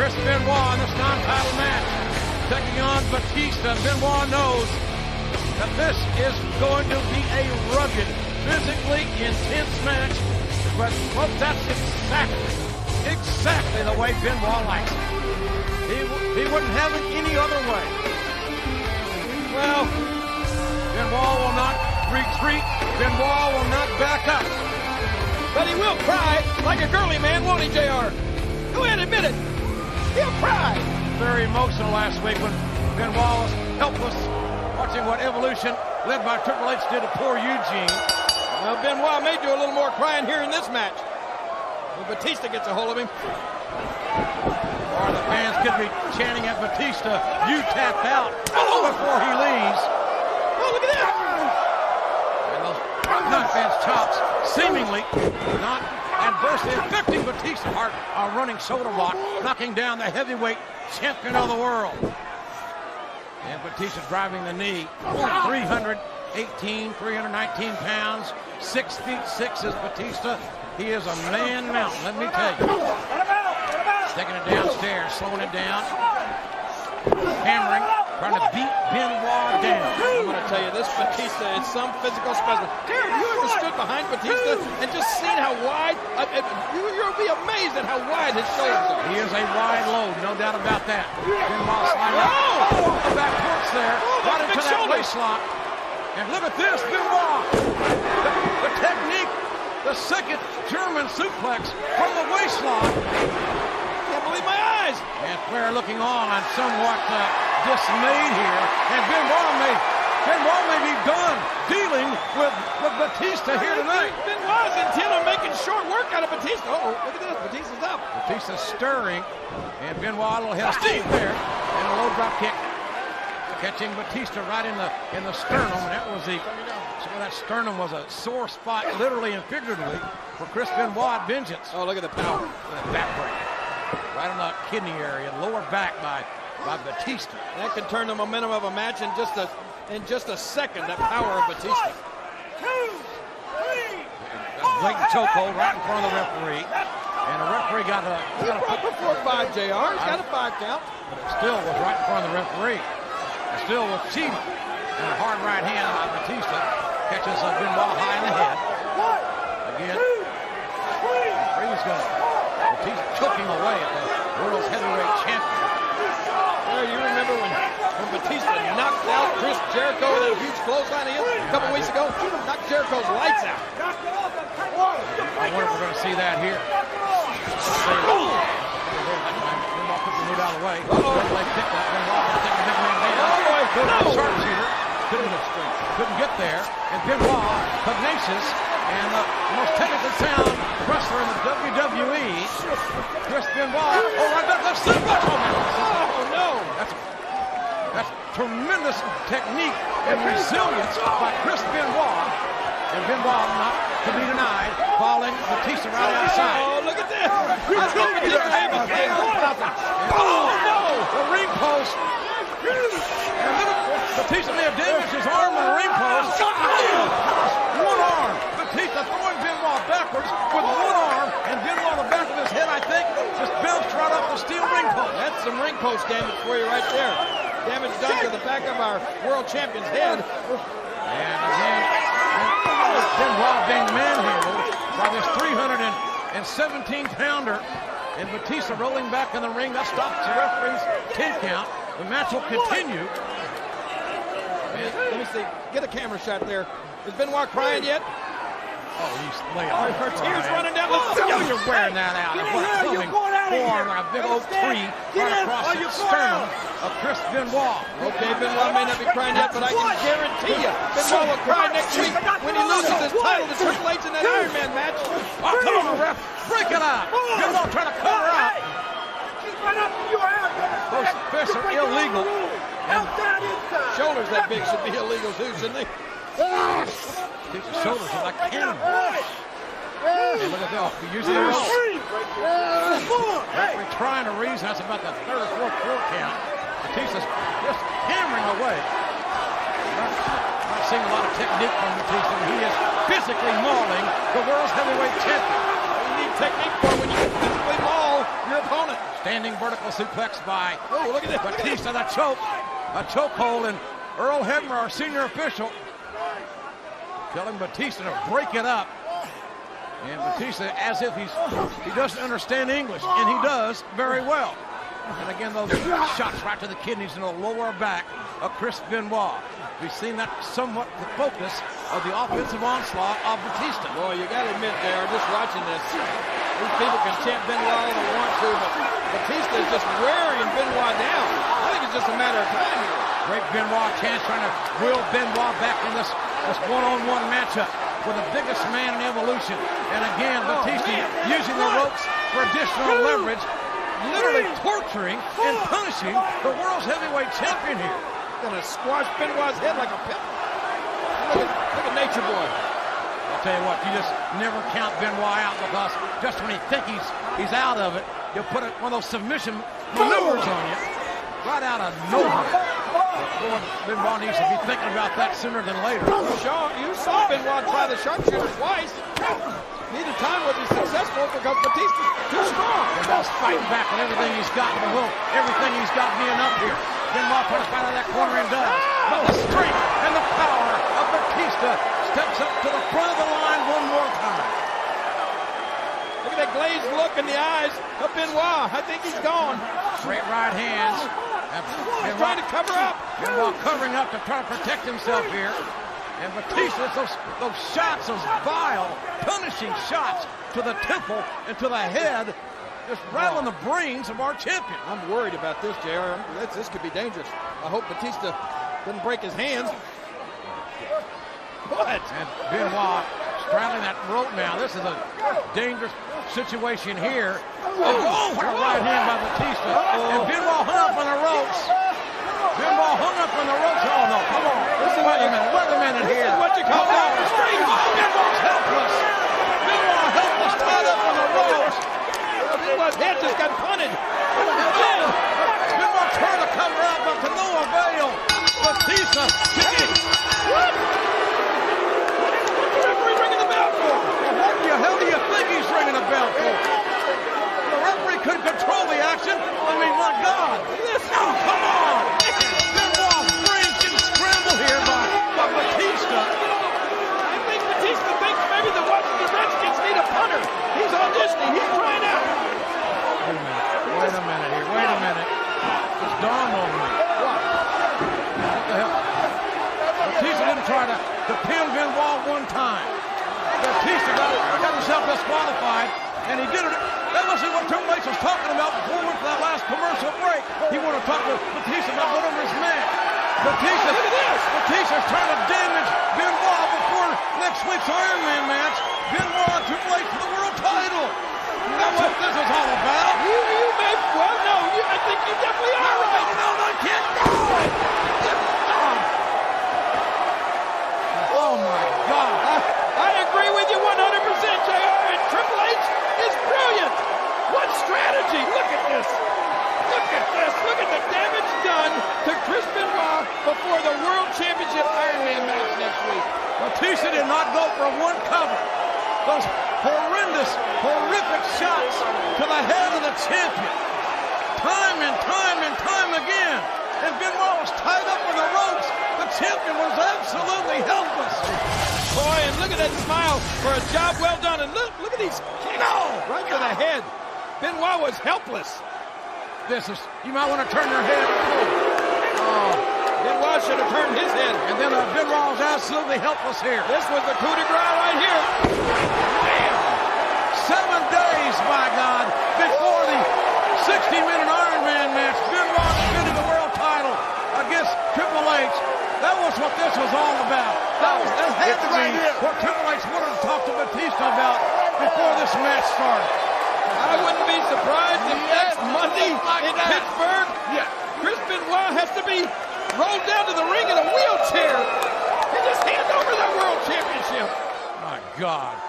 Chris Benoit in this non-title match, taking on Batista. Benoit knows that this is going to be a rugged, physically intense match, but folks, that's exactly the way Benoit likes it. He wouldn't have it any other way. Well, Benoit will not retreat. Benoit will not back up. But he will cry like a girly man, won't he, JR? Go ahead, admit it. He'll cry. Very emotional last week when Benoit was helpless, watching what Evolution, led by Triple H, did to poor Eugene. Well, Benoit may do a little more crying here in this match. When Batista gets a hold of him. Or the fans could be chanting at Batista, "You tapped out," before he leaves. Oh, look at that! And those non-fans chops seemingly not adversely affecting Batista. A running shoulder block, knocking down the heavyweight champion of the world. And Batista driving the knee. 319 pounds, 6'6" is Batista. He is a man mountain, let me tell you. Taking it downstairs, slowing it down. Hammering, trying to beat Benoit down. I'm going to tell you, this Batista is some physical specimen. Jared, you ever stood behind Batista and just seen how wide? You'll be amazed at how wide his shoulders are. He is a wide load, no doubt about that. Benoit sliding out. The back porch there, right into that waist lock. And look at this, Benoit. The technique, the second German suplex from the waist lock. Can't believe my eyes. And Flair looking on, somewhat dismayed here. And Benoit may be done dealing with Batista here tonight. Benoit's intent on making short work out of Batista. Uh-oh, look at this. Batista's up. Batista's stirring. And Benoit a little head of steam there. And a low drop kick. Catching Batista right in the sternum. And that was that sternum was a sore spot, literally and figuratively, for Chris Benoit vengeance. Oh, look at the power. That back break. Right on the kidney area, lower back by Batista. That can turn the momentum of a match in just a second. That power of Batista. Blatant chokehold right in front of the referee, and the referee got a. Before 5, JR. He's got a 5 count. But it still was right in front of the referee. It still was cheating. And a hard right hand by Batista catches Benoit high in the head. Again, referee's going. Batista choking away at the world's heavyweight champion. Well, you remember when Batista knocked out Chris Jericho with that huge clothesline a couple weeks ago? Knocked Jericho's lights out. I wonder if we're going to see that here. Benoit put the knee out of the way. Leg picked up. Benoit taking the big man down. Sharpshooter. Couldn't get there. And Benoit, pugnacious, and the most technically sound wrestler in the WWE, Chris Benoit. Oh, right back, left suplex. Oh, no. That's tremendous technique and resilience by Chris Benoit. And Benoit, not to be denied, falling Batista right outside. Oh, look at this. Oh, no. The ring post. And Batista may have damaged his arm on the ring post. One arm. Batista throwing Benoit backwards with one arm, and Benoit on the back of his head, I think, just bounced right off the steel ring post. That's some ring post damage for you right there. Damage done to the back of our world champion's head. And again, Benoit being manhandled by this 317-pounder. And Batista rolling back in the ring. That stops the referee's 10 count. The match will continue. Let me see. Get a camera shot there. Is Benoit crying yet? Oh, he's laying on. Her tears running down. Let's go. You're wearing that out. Form like a big old tree right across the sternum of Chris Benoit. Okay, Benoit may not be crying yet, but I can guarantee you Benoit will cry next week when he loses his title to Triple H in that Iron Man match. Oh, come on, ref. Break it out. Benoit trying to cover out. Those fists are illegal. And shoulders that big should be illegal too, shouldn't they? His shoulders are like cannons. Hey, look at that. Using the rope. Referee trying to reason. That's about the third or fourth count. Batista's just hammering away. Not seeing a lot of technique from Batista. He is physically mauling the world's heavyweight champion. You need technique for when you can physically maul your opponent. Standing vertical suplex by look at this. Batista, a chokehold, and Earl Hebner, our senior official, telling Batista to break it up. And Batista, as if he doesn't understand English, and he does very well. And again, those shots right to the kidneys and the lower back of Chris Benoit. We've seen that somewhat the focus of the offensive onslaught of Batista. Boy, you got to admit there, just watching this, these people can chant Benoit all they want to, but Batista is just wearing Benoit down. I think it's just a matter of time here. Great Benoit chance trying to will Benoit back in this one-on-one matchup with the biggest man in evolution. And again, Batista using the ropes for additional leverage, literally torturing and punishing the world's heavyweight champion here. Gonna squash Benoit's head like a pimp. Look at Nature Boy. I'll tell you what, you just never count Benoit out, because just when you think he's out of it, he'll put one of those submission maneuvers on you right out of nowhere. Benoit needs to be thinking about that sooner than later. You saw Benoit try the sharpshooter twice. Neither time was he successful because Batista's too strong. Benoit's fighting back with everything he's got, everything he's got being up here. Benoit put us out of that corner and does. But the strength and the power of Batista steps up to the front of the line one more time. Look at that glazed look in the eyes of Benoit. I think he's gone. Straight right hands. He's trying to cover up. Benoit covering up to try to protect himself here. And Batista, those shots, those vile, punishing shots to the temple and to the head, just rattling the brains of our champion. I'm worried about this, JR. This could be dangerous. I hope Batista doesn't break his hands. What? And Benoit straddling that rope now. This is a dangerous situation here. Oh, a right hand by Batista. And Benoit hung up on the ropes. Benoit hung up on the ropes. Oh, no, come on. Wait a minute here. This is what you call restraint. Benoit's helpless. Benoit helpless, tied up on the ropes. Benoit's head just got punted. Benoit trying to cover up, but to no avail. Batista kicking. What? What's the referee ringing the bell for? What the hell do you think he's ringing the bell for? The referee couldn't control the action. I mean, my God. Oh, come on. Benoit freaking scramble here by Batista. I think Batista thinks maybe the Washington Redskins need a punter. He's auditioning. He's trying out. Wait a minute here. Wait a minute. It's dawned on me. What the hell? Batista didn't try to pin Benoit one time. Batista got himself disqualified, and he did it. That wasn't what Triple H was talking about before we went to that last commercial break. He wanted to talk to Batista about going over his match. Batista's trying to damage Benoit before next week's Iron Man match. Benoit and Triple H for the world title. That's what this is all about. I think you definitely are right. No, I can't. Oh my God. I agree with you 100%, JR, and Triple H is brilliant. What strategy? Look at this. Look at this. Look at the damage done to Chris Benoit before the World Championship Iron Man match next week. Batista did not go for one cover. Those horrific shots to the head of the champion. Time and time again. And Benoit was tied up with the ropes. The champion was absolutely helpless. Boy, and look at that smile for a job well done. And look at these kicks right to the head. Benoit was helpless. You might want to turn your head. Benoit should have turned his head. And then Benoit was absolutely helpless here. This was the coup de grace right here. Man, 7 days, by God, before the 60-minute Iron Man match, Benoit defended the world title against Triple H. That was what this was all about. That had to be what Triple H wanted to talk to Batista about before this match started. I wouldn't be surprised if next Monday in Pittsburgh, Chris Benoit has to be rolled down to the ring in a wheelchair and just hand over that world championship. My God.